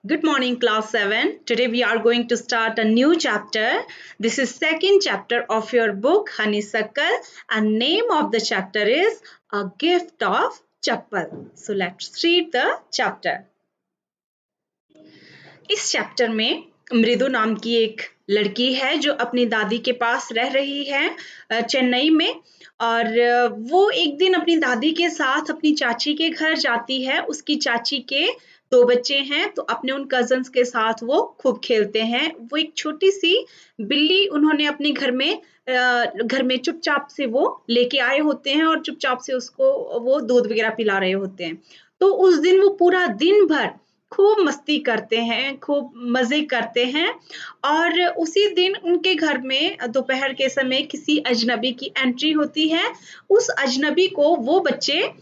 Good morning, class 7. Today we are going to start a new chapter. This is second chapter of your book Honeysuckle, and name of the chapter is A Gift of Chappal. So let's read the chapter. इस chapter में मृदु नाम की एक लड़की है जो अपनी दादी के पास रह रही है चेन्नई में। और वो एक दिन अपनी दादी के साथ अपनी चाची के घर जाती है। उसकी चाची के 2 बच्चे हैं, तो अपने उन कजन्स के साथ वो खूब खेलते हैं। वो एक छोटी सी बिल्ली उन्होंने अपने घर में चुपचाप से वो लेके आए होते हैं और चुपचाप से उसको वो दूध वगैरह पिला रहे होते हैं। तो उस दिन वो पूरा दिन भर खूब मस्ती करते हैं, खूब मजे करते हैं। और उसी दिन उनके घर में दोपहर के समय किसी अजनबी की एंट्री होती है। उस अजनबी को वो बच्चे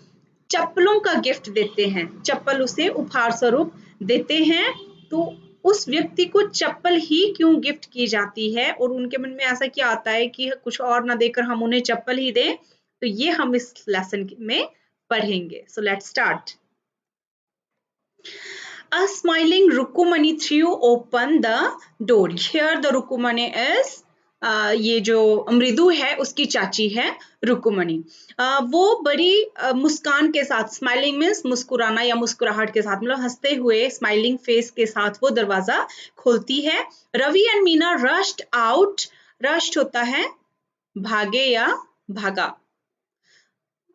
चप्पलों का गिफ्ट देते हैं, चप्पल उसे उपहार स्वरूप देते हैं। तो उस व्यक्ति को चप्पल ही क्यों गिफ्ट की जाती है और उनके मन में ऐसा क्या आता है कि कुछ और ना देकर हम उन्हें चप्पल ही दें, तो ये हम इस लेसन में पढ़ेंगे। So let's start. A smiling Rukumani threw open the door. Here the Rukumani is ये जो मृदु है उसकी चाची है रुकुमणि। वो बड़ी मुस्कान के साथ, स्माइलिंग मीन्स मुस्कुराना या मुस्कुराहट के साथ, मतलब हंसते हुए स्माइलिंग फेस के साथ वो दरवाजा खोलती है। Ravi and Meena rushed out. Rushed होता है भागे या भागा,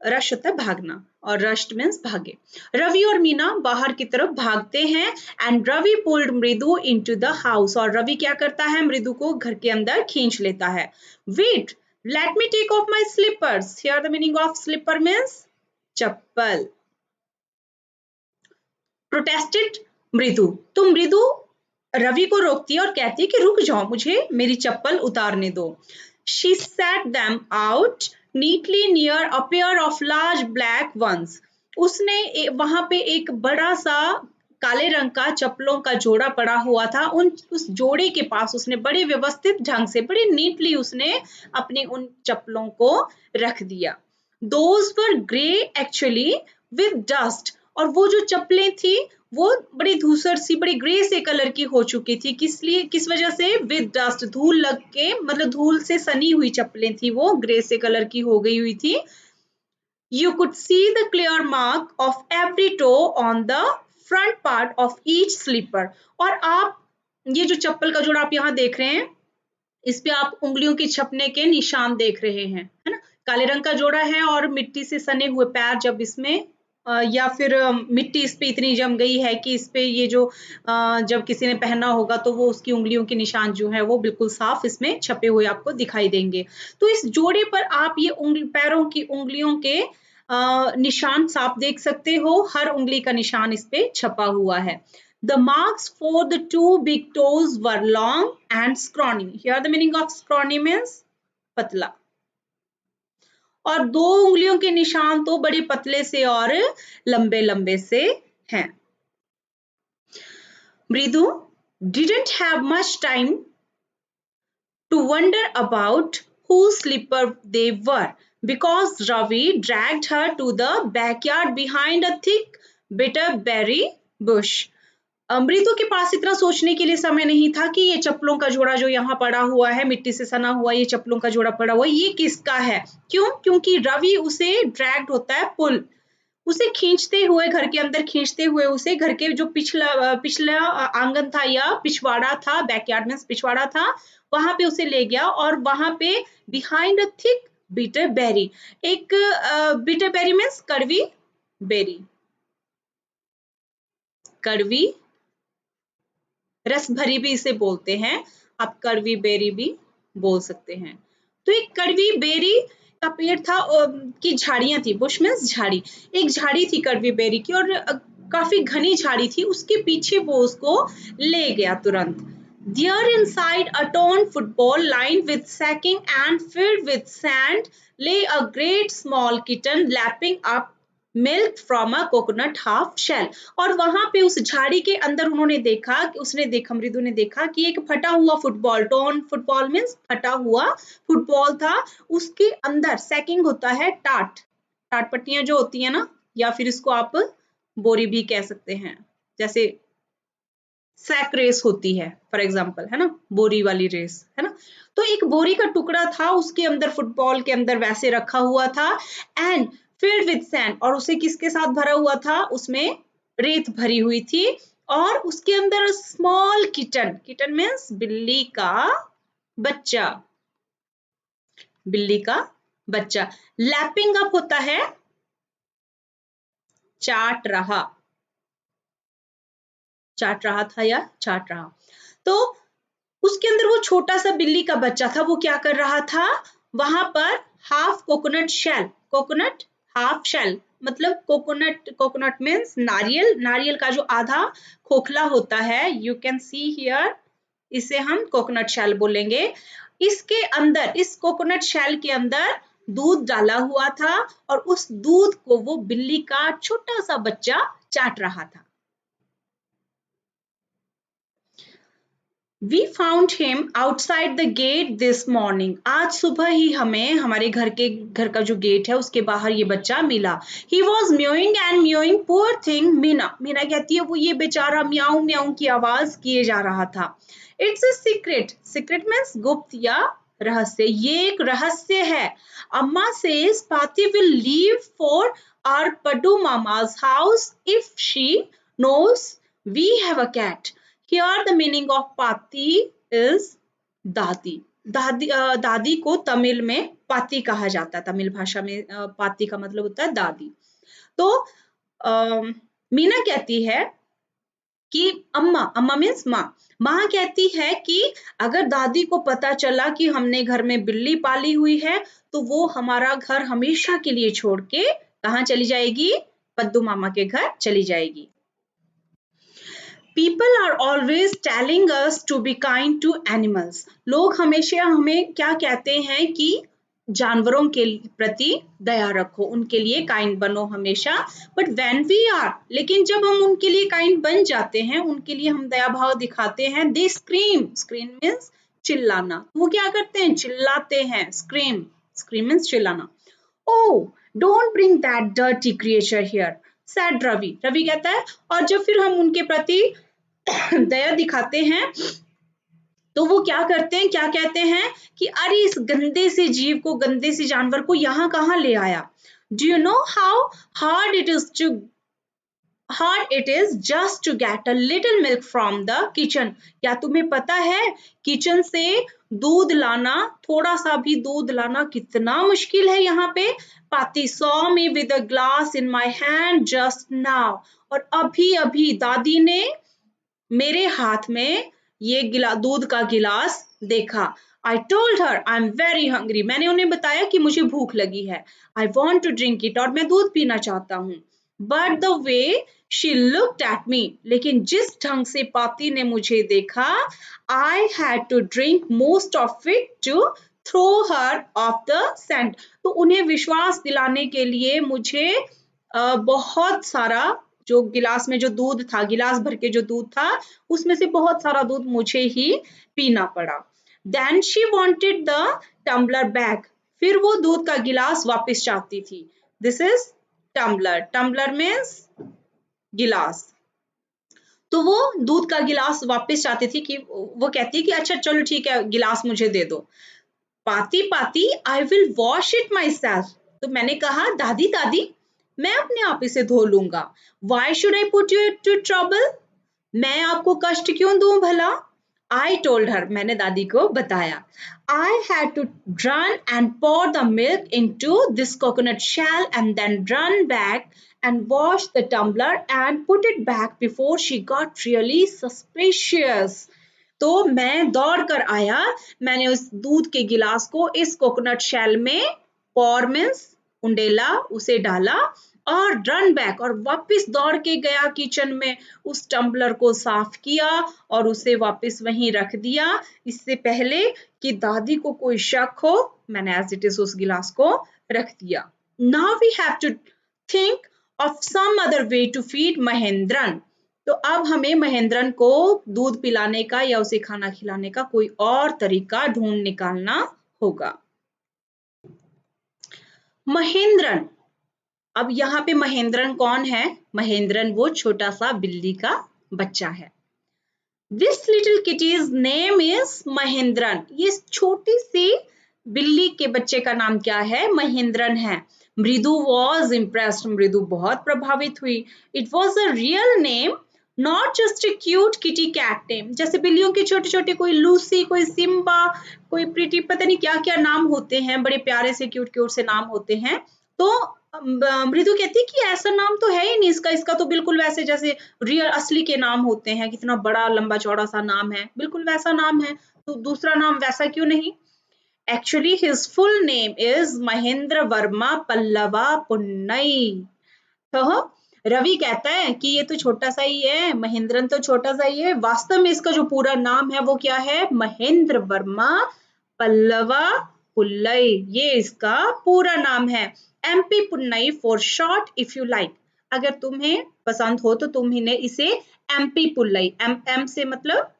रश होता है भागना और रश्ड मीन्स भागे। रवि और मीना बाहर की तरफ भागते हैं। एंड रवि पुल्ड मृदु इनटू द हाउस। और रवि क्या करता है, मृदु को घर के अंदर खींच लेता है। Wait, let me take off my slippers. Here the meaning of slipper means चप्पल। प्रोटेस्टेड मृदु। तो मृदु रवि को रोकती है और कहती है कि रुक जाओ, मुझे मेरी चप्पल उतारने दो। She set them out neatly near a pair of large black ones. उसने वहां पे एक बड़ा सा काले रंग का चप्पलों का जोड़ा पड़ा हुआ था। उस जोड़े के पास उसने बड़े व्यवस्थित ढंग से, बड़े नीटली उसने अपने उन चप्पलों को रख दिया। Those were grey actually with dust. और वो जो चप्पलें थी वो बड़ी धूसर सी, बड़ी ग्रे से कलर की हो चुकी थी। किस वजह से? विद डस्ट, धूल लग के, मतलब धूल से सनी हुई चप्पलें थी, वो ग्रे से कलर की हो गई हुई थी। You could see the clear mark of every toe on the front part of each slipper. और आप ये जो चप्पल का जोड़ा आप यहाँ देख रहे हैं, इस पे आप उंगलियों के छपने के निशान देख रहे हैं, है ना। काले रंग का जोड़ा है और मिट्टी से सने हुए पैर, जब इसमें या फिर मिट्टी इस पे इतनी जम गई है कि इस पे ये जो जब किसी ने पहना होगा तो वो उसकी उंगलियों के निशान जो है वो बिल्कुल साफ इसमें छपे हुए आपको दिखाई देंगे। तो इस जोड़े पर आप ये पैरों की उंगलियों के निशान साफ देख सकते हो। हर उंगली का निशान इस पे छपा हुआ है। The marks for the two big toes were long and scrawny. Here the meaning of scrawny means पतला। और 2 उंगलियों के निशान तो बड़े पतले से और लंबे लंबे से हैं। मृदु didn't have much time to wonder about whose slipper they were because Ravi dragged her to the backyard behind a thick bitterberry bush. मृदु के पास इतना सोचने के लिए समय नहीं था कि ये चप्पलों का जोड़ा जो यहाँ पड़ा हुआ है, मिट्टी से सना हुआ ये चप्पलों का जोड़ा पड़ा हुआ, ये किसका है? क्यों? क्योंकि रवि उसे ड्रैग्ड होता है पुल, उसे खींचते हुए, घर के अंदर खींचते हुए उसे घर के जो पिछला आंगन था या पिछवाड़ा था, बैकयार्ड में पिछवाड़ा था, वहां पे उसे ले गया। और वहां पे behind a thick bitter berry, एक बिटर बेरी मीन्स कड़वी बेरी, कड़वी रस भरी भी इसे बोलते हैं, आप कड़वी बेरी भी बोल सकते हैं। तो एक कड़वी बेरी का पेड़ था, की झाड़ियां थी, बुश मीन्स झाड़ी, एक झाड़ी थी कड़वी बेरी की और काफी घनी झाड़ी थी। उसके पीछे वो उसको ले गया तुरंत। There inside a torn football lined with sacking and filled with sand lay a great small kitten lapping up milk from a coconut half shell. और वहां पे उस झाड़ी के अंदर उन्होंने देखा, मृदु ने देखा कि एक फटा हुआ फुटबॉल, टॉर्न फुटबॉल मीन्स फटा हुआ फुटबॉल था। उसके अंदर सैकिंग होता है टाट, टाट पट्टियां जो होती है ना, या फिर इसको आप बोरी भी कह सकते हैं, जैसे सैक रेस होती है फॉर एग्जाम्पल, है ना, बोरी वाली रेस, है ना। तो एक बोरी का टुकड़ा था, उसके अंदर फुटबॉल के अंदर वैसे रखा हुआ था एंड फिल्ड विद सैंड, और उसे किसके साथ भरा हुआ था, उसमें रेत भरी हुई थी और उसके अंदर स्मॉल किटन, किटन मीन्स बिल्ली का बच्चा, बिल्ली का बच्चा लैपिंग अप होता है चाट रहा, चाट रहा था या चाट रहा। तो उसके अंदर वो छोटा सा बिल्ली का बच्चा था, वो क्या कर रहा था, वहां पर half coconut shell, coconut half shell मतलब कोकोनट, कोकोनट मीन्स नारियल, नारियल का जो आधा खोखला होता है, यू कैन सी हियर, इसे हम कोकोनट शेल बोलेंगे। इसके अंदर, इस कोकोनट शेल के अंदर दूध डाला हुआ था और उस दूध को वो बिल्ली का छोटा सा बच्चा चाट रहा था। We found him outside the gate this morning. आज सुबह ही हमें हमारे घर का जो गेट है उसके बाहर ये बच्चा मिला। He was mewing and mewing, poor thing, Meena, Meena कहती है वो ये बेचारा म्याऊं म्याऊं की आवाज किए जा रहा था। It's a secret. Secret means गुप्त या रहस्य, ये एक रहस्य है। अम्मा says Pati will leave for our Padu Mama's house if she knows we have a cat. Here the meaning of पाती is दादी। दादी दादी को तमिल में पाती कहा जाता है, तमिल भाषा में पाती का मतलब होता है दादी। तो मीना कहती है कि अम्मा, अम्मा मीन्स माँ, माँ कहती है कि अगर दादी को पता चला कि हमने घर में बिल्ली पाली हुई है तो वो हमारा घर हमेशा के लिए छोड़ के कहाँ चली जाएगी, पद्दू मामा के घर चली जाएगी। People are always telling us to be kind to animals. लोग हमेशा हमें क्या कहते हैं कि जानवरों के प्रति दया रखो, उनके लिए काइंड बनो हमेशा। बट व्हेन वी आर, लेकिन जब हम उनके लिए काइंड बन जाते हैं, उनके लिए हम दया भाव दिखाते हैं, दे स्क्रीम, स्क्रीम मीन्स चिल्लाना, वो क्या करते हैं, चिल्लाते हैं, स्क्रीम, स्क्रीम मीन्स चिल्लाना। Oh, don't bring that dirty creature here, said Ravi, Ravi कहता है, और जब फिर हम उनके प्रति दया दिखाते हैं तो वो क्या करते हैं, क्या कहते हैं कि अरे इस गंदे से जीव को, गंदे से जानवर को यहाँ कहाँ ले आया। Do you know how hard it is to hard it is just to get a little milk from the kitchen? क्या तुम्हें पता है किचन से दूध लाना, थोड़ा सा भी दूध लाना कितना मुश्किल है यहाँ पे। पाती saw me with a glass in my hand just now, और अभी अभी दादी ने मेरे हाथ में ये दूध का गिलास देखा। I told her I'm very hungry. मैंने उन्हें बताया कि मुझे भूख लगी है। I want to drink it, और मैं दूध पीना चाहता हूँ। But the way she looked at me, लेकिन जिस ढंग से पाती ने मुझे देखा, I had to drink most of it to throw her off the scent. तो उन्हें विश्वास दिलाने के लिए मुझे बहुत सारा, जो गिलास में जो दूध था, गिलास भर के जो दूध था, उसमें से बहुत सारा दूध मुझे ही पीना पड़ा। Then she wanted the tumbler back. फिर वो दूध का गिलास वापस चाहती थी। This is tumbler. Tumbler means गिलास। तो वो दूध का गिलास वापस चाहती थी कि वो कहती है कि अच्छा चलो ठीक है, गिलास मुझे दे दो। पाती पाती I will wash it myself. तो मैंने कहा दादी दादी मैं अपने आप इसे धो लूंगा। Why should I put you to trouble? मैं आपको कष्ट क्यों दूं भला? I told her, मैंने दादी को बताया। I had to run and pour the milk into this coconut shell and then run back and wash the tumbler and put it back before she got really suspicious. तो मैं दौड़ कर आया, मैंने उस दूध के गिलास को इस कोकोनट शेल में, पॉर मीन्स उंडेला, उसे डाला और रन बैक, और वापस दौड़ के गया किचन में, उस टम्बलर को साफ किया और उसे वापस वहीं रख दिया, इससे पहले कि दादी को कोई शक हो। मैंने एज इट इज उस गिलास को रख दिया। Now we have to think of some other way to feed Mahendran. तो अब हमें महेंद्रन को दूध पिलाने का या उसे खाना खिलाने का कोई और तरीका ढूंढ निकालना होगा। महेंद्रन, अब यहाँ पे महेंद्रन कौन है? महेंद्रन वो छोटा सा बिल्ली का बच्चा है। This little kitty's name is Mahendran. ये छोटी सी बिल्ली के बच्चे का नाम क्या है? महेंद्रन है। मृदु वॉज इम्प्रेस्ड, मृदु बहुत प्रभावित हुई। It was a real name, not just a cute kitty cat name. जैसे बिल्लियों के छोटे छोटे, कोई लूसी, कोई सिम्बा, कोई प्रीटी, पता नहीं क्या क्या नाम होते हैं, बड़े प्यारे से क्यूट क्यूट से नाम होते हैं। तो मृदु कहती है कि ऐसा नाम तो है ही नहीं इसका, इसका तो बिल्कुल वैसे जैसे रियल असली के नाम होते हैं, कितना बड़ा लंबा चौड़ा सा नाम है, बिल्कुल वैसा नाम है, तो दूसरा नाम वैसा क्यों नहीं? Actually his full name is Mahendra Varma Pallava Punnai. तो रवि कहता है कि ये तो छोटा सा ही है, महेंद्रन तो छोटा सा ही है, वास्तव में इसका जो पूरा नाम है वो क्या है? महेंद्र वर्मा पल्लवा पुल्लई, ये इसका पूरा नाम है। MP पुन्नई for short if you like. अगर तुम्हें पसंद हो तो तुम इन्हें इसे एमपी पुल्लई, एम से मतलब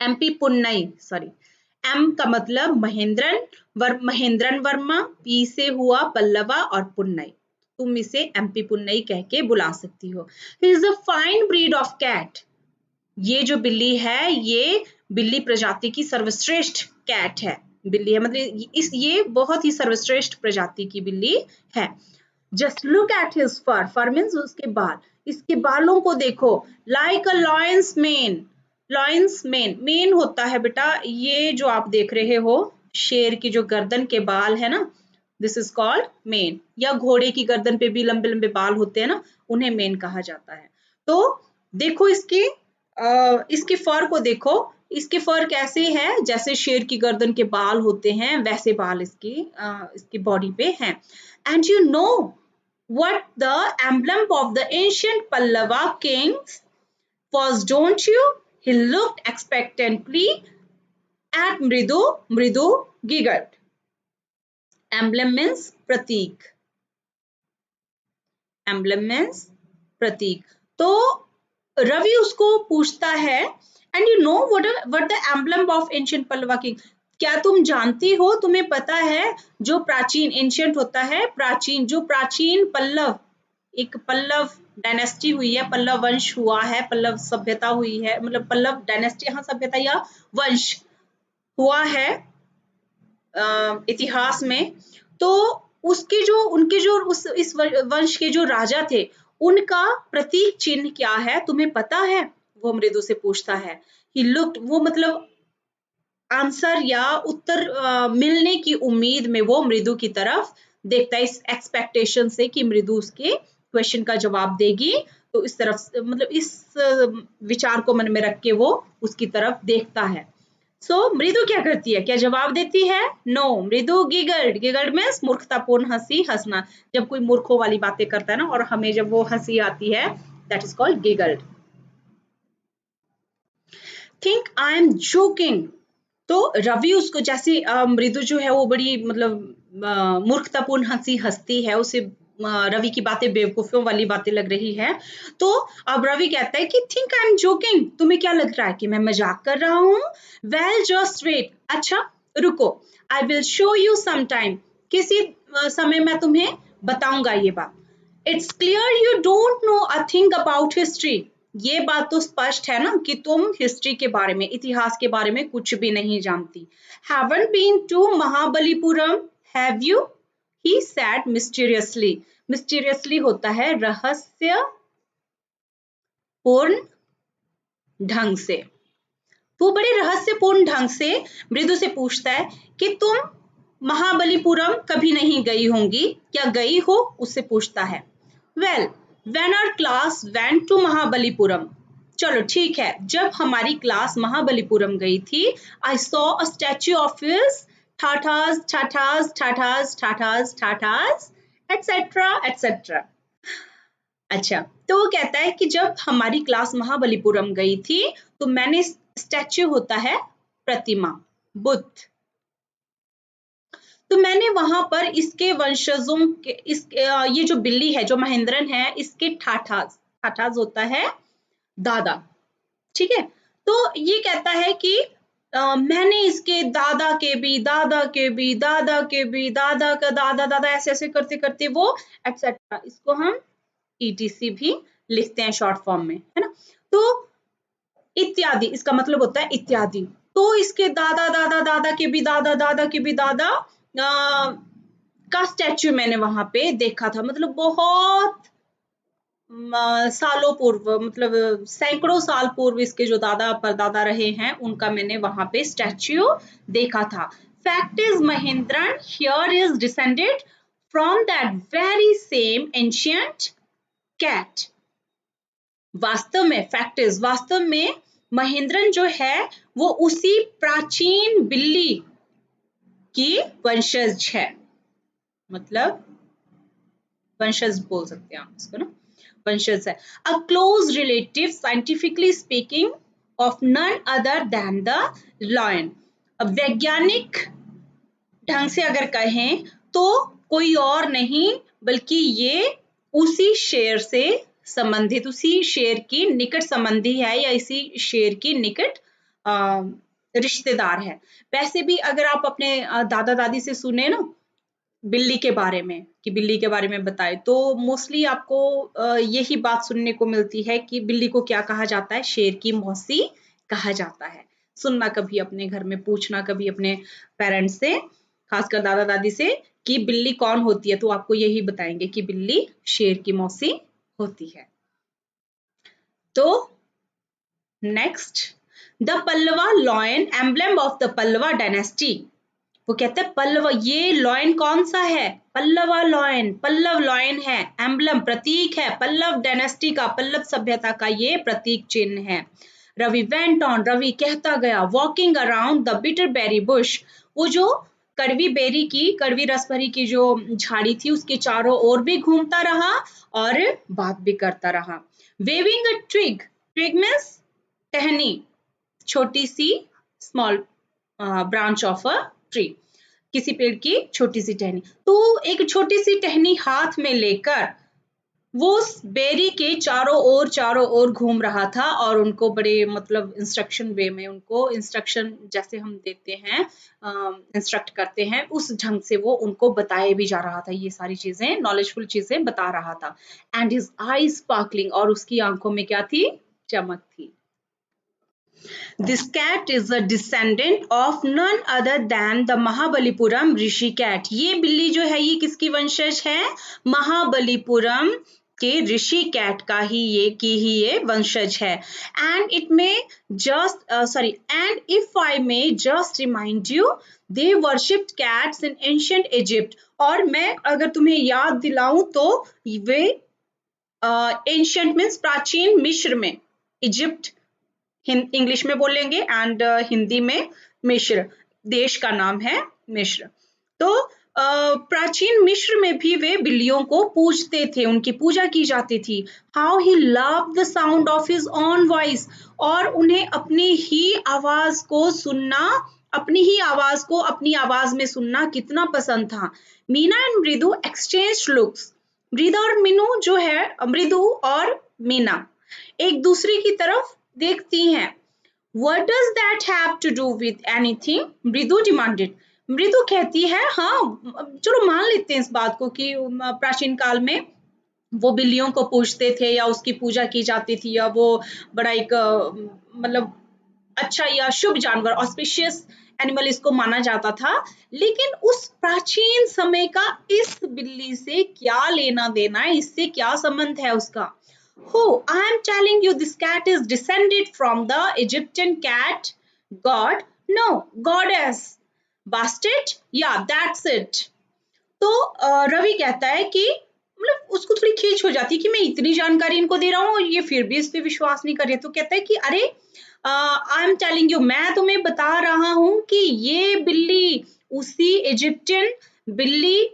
एमपी पुन्नई, सॉरी, एम का मतलब महेंद्रन वर्मा, पी से हुआ पल्लवा और पुन्नई, तुम इसे एमपी पुन्नई कह के बुला सकती हो। He is a fine breed of cat. ये जो बिल्ली है ये बिल्ली प्रजाति की सर्वश्रेष्ठ कैट है, बिल्ली है, मतलब ये बहुत ही सर्वश्रेष्ठ प्रजाति की बिल्ली है। Just look at his fur, fur means उसके बाल, इसके बालों को देखो। Like a lion's mane, lion's mane, mane होता है बेटा ये जो आप देख रहे हो, शेर की जो गर्दन के बाल है ना, दिस इज कॉल्ड मेन। या घोड़े की गर्दन पे भी लंबे लंबे बाल होते हैं ना, उन्हें मेन कहा जाता है। तो देखो इसके फर को देखो, इसके फर कैसे है? जैसे शेर की गर्दन के बाल होते हैं वैसे बाल इसकी बॉडी पे हैं। And you know what the emblem of the ancient Pallava kings was, don't you? He looked expectantly at Mridu. Mridu giggled. Emblem means pratik. Emblem means pratik. तो रवि उसको पूछता है, and you know what the emblem of ancient Pallava king? क्या तुम जानती हो, तुम्हें पता है जो प्राचीन, एंशियंट होता है प्राचीन, जो प्राचीन पल्लव, एक पल्लव डायनेस्टी हुई है, पल्लव वंश हुआ है, पल्लव सभ्यता हुई है, मतलब पल्लव डायनेस्टी, यहाँ सभ्यता या वंश हुआ है इतिहास में। तो उनके जो इस वंश के जो राजा थे, उनका प्रतीक चिन्ह क्या है, तुम्हें पता है? वो मृदु से पूछता है। ही लुक्ड, वो मतलब आंसर या उत्तर मिलने की उम्मीद में वो मृदु की तरफ देखता है, इस एक्सपेक्टेशन से कि मृदु उसके क्वेश्चन का जवाब देगी, तो इस तरफ मतलब इस विचार को मन में रख के वो उसकी तरफ देखता है। सो मृदु क्या करती है? क्या जवाब देती है? नो, मृदु गिगल्ड, गिगल्ड मीन्स मूर्खतापूर्ण हंसी, हंसना, जब कोई मूर्खों वाली बातें करता है ना और हमें जब वो हंसी आती है, that is called giggled. Think I am joking. तो रवि उसको जैसे मृदु जो है वो बड़ी मतलब मूर्खतापूर्ण हंसी हंसती है, उसे रवि की बातें बेवकूफियों वाली बातें लग रही है। तो अब रवि कहता है कि थिंक आई एम जोकिंग, तुम्हें क्या लग रहा है कि मैं मजाक कर रहा हूँ? वेल जस्ट वेट, अच्छा रुको, I will show you some time, किसी समय मैं तुम्हें बताऊंगा ये बात। It's clear you don't know a thing about history. ये बात तो स्पष्ट है ना कि तुम हिस्ट्री के बारे में, इतिहास के बारे में कुछ भी नहीं जानती। Haven't been to Mahabalipuram, have you? He said mysteriously. Mysteriously होता है रहस्य पूर्ण ढंग से। वो बड़े रहस्यपूर्ण ढंग से मृदु से पूछता है कि तुम महाबलीपुरम कभी नहीं गई होंगी, क्या गई हो? उससे पूछता है। Well when our class went to Mahabalipuram, चलो ठीक है, जब हमारी क्लास महाबलीपुरम गई थी, I saw a statue of his ठाठास ठाठास ठाठास ठाठास ठाठास एटसेट्रा एटसेट्रा। अच्छा, तो वो कहता है कि जब हमारी क्लास महाबलीपुरम गई थी तो मैंने, स्टैच्यू होता है प्रतिमा, बुद्ध, तो मैंने वहां पर इसके वंशजों के ये जो बिल्ली है जो महेंद्रन है, इसके ठाठास, ठाठास होता है दादा, ठीक है। तो ये कहता है कि मैंने इसके दादा के भी, दादा के भी, दादा के भी, दादा का दादा, दादा, ऐसे ऐसे करते करते वो एटसेट्रा, इसको हम ETC भी लिखते हैं शॉर्ट फॉर्म में, है ना। तो इत्यादि, इसका मतलब होता है इत्यादि। तो इसके दादा दादा दादा के भी दादा दादा के भी दादा का स्टैच्यू मैंने वहां पे देखा था, मतलब बहुत सालों पूर्व, मतलब सैकड़ों साल पूर्व इसके जो दादा परदादा रहे हैं उनका मैंने वहां पे स्टैच्यू देखा था। Fact is Mahendran here is descended from that very same ancient cat. वास्तव में, फैक्ट इज, वास्तव में महेंद्रन जो है वो उसी प्राचीन बिल्ली की वंशज है, मतलब वंशज बोल सकते हैं आप इसको ना, वंशज है। A close relative scientifically speaking of none other than the lion. अब वैज्ञानिक ढंग से अगर कहें तो कोई और नहीं बल्कि ये उसी शेर से संबंधित, उसी शेर की निकट संबंधी है या इसी शेर की निकट रिश्तेदार है। वैसे भी अगर आप अपने दादा दादी से सुने ना बिल्ली के बारे में, कि बिल्ली के बारे में बताए, तो मोस्टली आपको यही बात सुनने को मिलती है कि बिल्ली को क्या कहा जाता है, शेर की मौसी कहा जाता है। सुनना कभी अपने घर में, पूछना कभी अपने पेरेंट्स से, खासकर दादा दादी से, कि बिल्ली कौन होती है, तो आपको यही बताएंगे कि बिल्ली शेर की मौसी होती है। तो next, the Pallava lion emblem of the Pallava dynasty. वो कहते हैं पल्लव, ये लॉयन कौन सा है, पल्लवा लॉयन, पल्लव लॉयन है, एम्बलम प्रतीक है पल्लव डायनेस्टी का, पल्लव सभ्यता का ये प्रतीक चिन्ह है। रवि वेंट ऑन, रवि कहता गया, walking around the bitter berry bush, वो जो कड़वी बेरी की, कड़वी रस भरी की जो झाड़ी थी उसके चारों ओर भी घूमता रहा और बात भी करता रहा। Waving a twig, twig means टहनी, छोटी सी, small branch of a tree, किसी पेड़ की छोटी सी टहनी, तो एक छोटी सी टहनी हाथ में लेकर वो उस बेरी के चारों ओर घूम रहा था और उनको बड़े, मतलब इंस्ट्रक्शन वे में, उनको इंस्ट्रक्शन जैसे हम देते हैं, इंस्ट्रक्ट करते हैं, उस ढंग से वो उनको बताए भी जा रहा था, ये सारी चीजें, नॉलेजफुल चीजें बता रहा था। एंड हिज आई स्पार्कलिंग, और उसकी आंखों में क्या थी, चमक थी। This cat is a descendant of none other than the Mahabalipuram rishi cat. ये बिल्ली जो है ये किसकी वंशज है, महाबलीपुरम के ऋषि कैट का ही ये वंशज है। एंड इट में just and if I may just remind you, they worshipped cats in ancient Egypt. और मैं अगर तुम्हें याद दिलाऊं तो वे एंशिएंट मीन्स प्राचीन मिस्र में, इजिप्ट इंग्लिश में बोलेंगे एंड हिंदी में मिस्र, देश का नाम है मिस्र। तो प्राचीन मिस्र में भी वे बिल्लियों को पूजते थे, उनकी पूजा की जाती थी। How he love the sound of his own voice, और उन्हें अपनी ही आवाज को सुनना, अपनी ही आवाज को अपनी आवाज में सुनना कितना पसंद था। मीना एंड मृदु एक्सचेंज लुक्स, मृदा और मीनू जो है, मृदु और मीना एक दूसरे की तरफ देखती हैं। What does that have to do with anything? मृदु डिमांडेड, मृदु कहती है, हाँ चलो मान लेते हैं इस बात को कि प्राचीन काल में वो बिल्लियों को पूजते थे या उसकी पूजा की जाती थी, या वो बड़ा एक मतलब अच्छा या शुभ जानवर, ऑस्पिशियस एनिमल इसको माना जाता था। लेकिन उस प्राचीन समय का इस बिल्ली से क्या लेना देना है, इससे क्या संबंध है उसका। Oh, I am telling you, this cat is descended from the Egyptian cat god. No, goddess. Bastard? Yeah, that's it. तो रवि कहता है कि, मतलब उसको थोड़ी खींच हो जाती है कि मैं इतनी जानकारी इनको दे रहा हूँ और ये फिर भी इस पे विश्वास नहीं कर रहे। तो कहता है कि अरे आई एम टेलिंग यू, मैं तुम्हें बता रहा हूँ कि ये बिल्ली उसी इजिप्टियन बिल्ली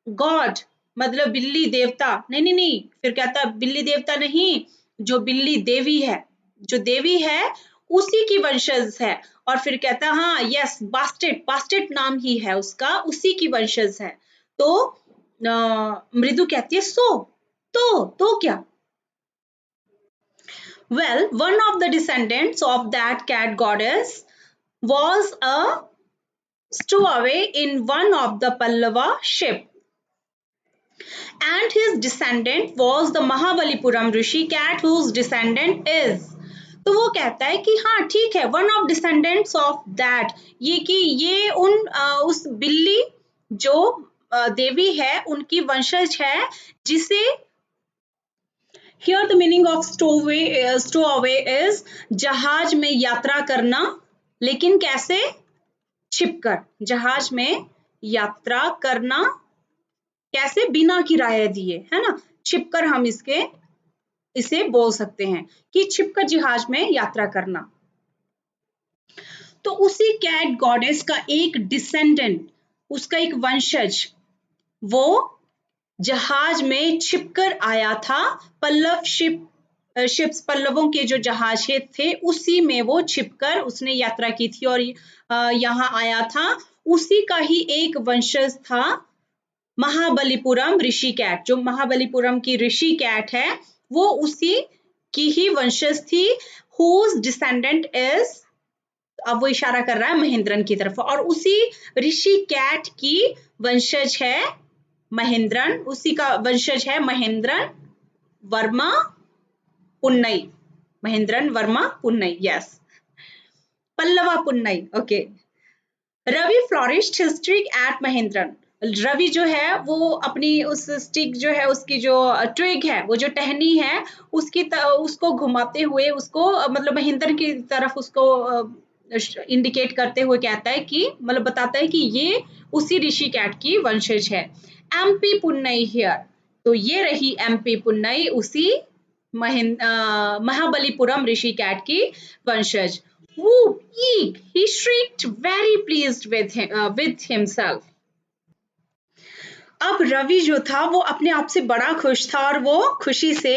गॉड, मतलब बिल्ली देवता, नहीं नहीं नहीं, फिर कहता है बिल्ली देवता नहीं, जो बिल्ली देवी है, जो देवी है उसी की वंशज है। और फिर कहता है हाँ यस, बास्टेट, बास्टेट नाम ही है उसका, उसी की वंशज है। तो मृदु कहती है सो, तो क्या। Well, one of the descendants of that cat goddess was a stowaway in one of the Pallava ship, and his descendant was the Mahabalipuram Rishi cat whose descendant is। तो वो कहता है कि हाँ ठीक है, one of descendants of that, ये कि ये उस बिल्ली जो देवी है उनकी वंशज है, जिसे here the meaning of stowaway is जहाज में यात्रा करना, लेकिन कैसे? छिपकर। जहाज में यात्रा करना कैसे? बिना किराया दिए, है ना, छिपकर हम इसे बोल सकते हैं कि छिपकर जहाज में यात्रा करना। तो उसी कैट गॉडेस का एक डिसेंडेंट, उसका एक वंशज, वो जहाज में छिपकर आया था। पल्लव शिप्स, पल्लवों के जो जहाज थे उसी में वो छिपकर उसने यात्रा की थी और यहाँ आया था। उसी का ही एक वंशज था महाबलीपुरम ऋषि कैट। जो महाबलीपुरम की ऋषि कैट है वो उसी की ही वंशज थी। whose descendant is, अब वो इशारा कर रहा है महेंद्रन की तरफ, और उसी ऋषि कैट की वंशज है महेंद्रन, उसी का वंशज है Mahendran Varma Punnai. Mahendran Varma Punnai, yes, Pallava Punnai, okay. Ravi flourished his stick at Mahendran. Ravi जो है वो अपनी उस स्टिक जो है, उसकी जो ट्विग है, वो जो टहनी है, उसको घुमाते हुए उसको मतलब महेंद्रन की तरफ उसको इंडिकेट करते हुए कहता है कि मतलब बताता है कि ये उसी ऋषि कैट की वंशज है। एमपी पुन्नई हियर, तो ये रही एमपी पुन्नई, उसी महाबलीपुरम ऋषि कैट की वंशज। Whoop, eek, he shrieked, very pleased with himself. अब रवि जो था वो अपने आप से बड़ा खुश था और वो खुशी से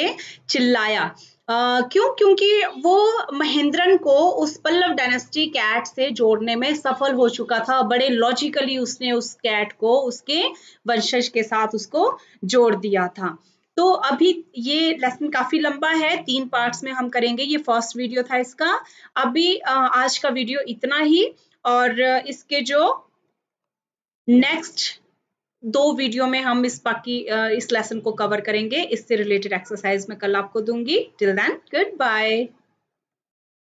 चिल्लाया। क्यों? क्योंकि वो महेंद्रन को उस पल्लव डायनेस्टी कैट से जोड़ने में सफल हो चुका था। बड़े लॉजिकली उसने उस कैट को उसके वंशज के साथ उसको जोड़ दिया था। तो अभी ये लेसन काफी लंबा है, 3 पार्ट्स में हम करेंगे। ये फर्स्ट वीडियो था इसका। अभी आज का वीडियो इतना ही, और इसके जो नेक्स्ट 2 वीडियो में हम इस लेसन को कवर करेंगे। इससे रिलेटेड एक्सरसाइज मैं कल आपको दूंगी। Till then, good bye.